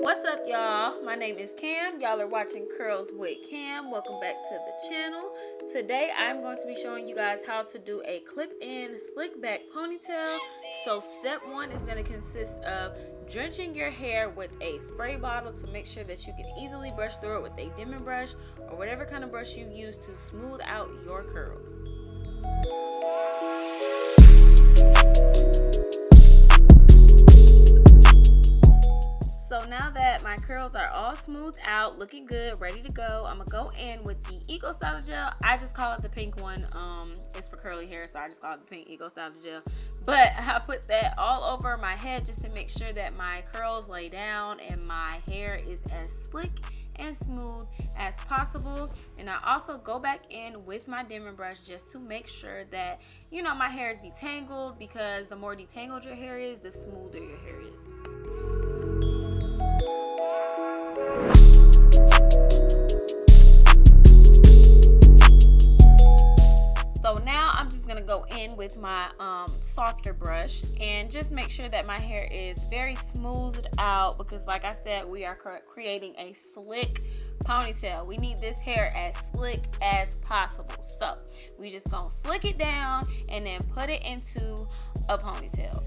What's up, y'all? My name is Cam. Y'all are watching Curls with Cam. Welcome back to the channel. Today I'm going to be showing you guys how to do a clip-in slick back ponytail. So step one is going to consist of drenching your hair with a spray bottle to make sure that you can easily brush through it with a dimming brush or whatever kind of brush you use to smooth out your curls. So now that my curls are all smoothed out, looking good, ready to go, I'm gonna go in with the Eco Styler Gel. I just call it the pink one. It's for curly hair, so I just call it the pink Eco Styler Gel. But I put that all over my head just to make sure that my curls lay down and my hair is as slick and smooth as possible. And I also go back in with my dimming brush just to make sure that, you know, my hair is detangled, because the more detangled your hair is, the smoother your hair is. So now I'm just gonna go in with my softer brush and just make sure that my hair is very smoothed out, because like I said, we are creating a slick ponytail. We need this hair as slick as possible. So we just gonna slick it down and then put it into a ponytail.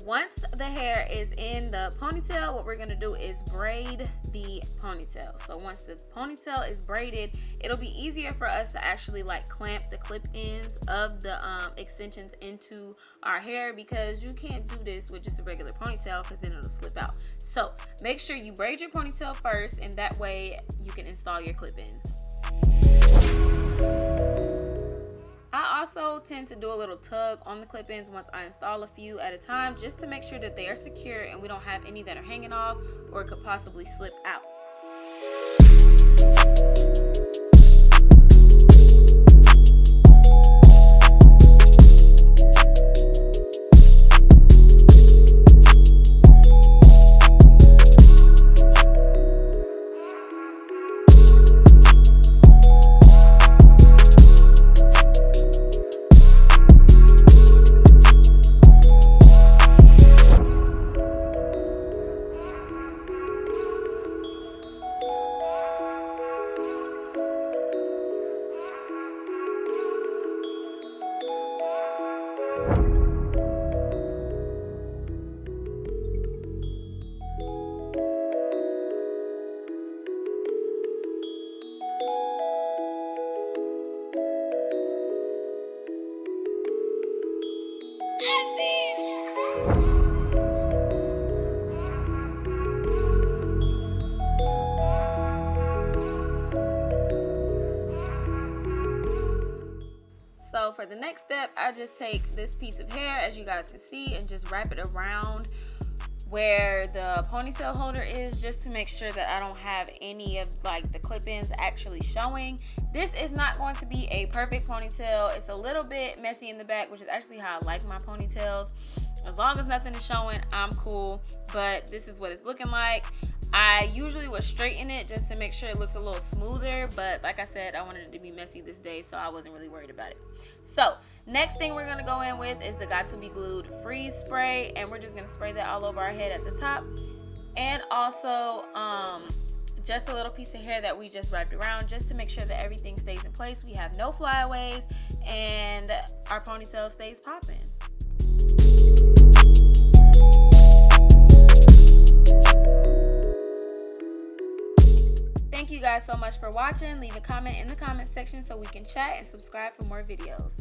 Once the hair is in the ponytail, what we're going to do is braid the ponytail. So once the ponytail is braided, it'll be easier for us to actually like clamp the clip ends of the extensions into our hair, because you can't do this with just a regular ponytail because then it'll slip out. So make sure you braid your ponytail first, and that way you can install your clip ends. I also tend to do a little tug on the clip ends once I install a few at a time, just to make sure that they are secure and we don't have any that are hanging off or could possibly slip out. So for the next step, I just take this piece of hair, as you guys can see, and just wrap it around where the ponytail holder is, just to make sure that I don't have any of like the clip ends actually showing. This is not going to be a perfect ponytail. It's a little bit messy in the back, which is actually how I like my ponytails. As long as nothing is showing, I'm cool. But this is what it's looking like. I usually would straighten it just to make sure it looks a little smoother, but like I said, I wanted it to be messy this day, so I wasn't really worried about it. So next thing we're gonna go in with is the Got to Be Glued freeze spray, and we're just gonna spray that all over our head at the top, and also just a little piece of hair that we just wrapped around, just to make sure that everything stays in place. We have no flyaways and our ponytail stays popping. Thank you guys so much for watching. Leave a comment in the comment section so we can chat, and subscribe for more videos.